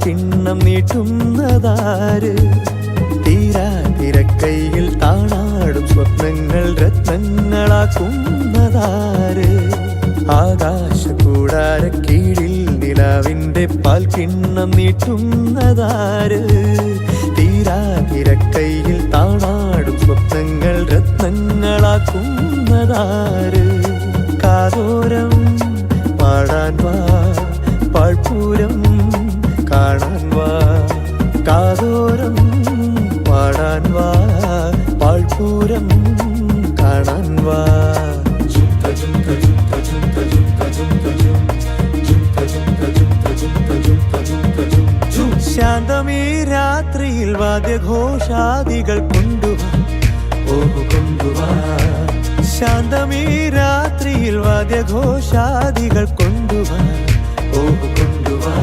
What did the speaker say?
പാൽക്കിണ്ണം നീട്ടുന്നതാര്? തീരാതിരക്കൈയിൽ താണാടും സ്വപ്നങ്ങൾ രത്നങ്ങളാക്കുന്നതാര്? ആകാശകൂടാര കീഴിൽ നിലാവിന്റെ പാൽക്കിണ്ണം നീട്ടുന്നതാര്? തീരാതിരക്കൈയിൽ താണാടും സ്വപ്നങ്ങൾ രത്നങ്ങളാക്കുന്നതാര്? കാതോരം പാടാൻ വാ, പാഴ്പൂരം കാണാൻ വാ. കാതോരം പാടാൻ വാ, പാഴ്പൂരം കാണാൻ വാ. ശാന്തമീ രാത്രിയിൽ വാദ്യഘോഷാദികൾ കൊണ്ടുവാ, ഓഹോ കൊണ്ടുവാ. ശാന്തമീ രാത്രിയിൽ വാദ്യഘോഷാദികൾ കൊണ്ടുവാ, ഓഹോ കൊണ്ടുവാ.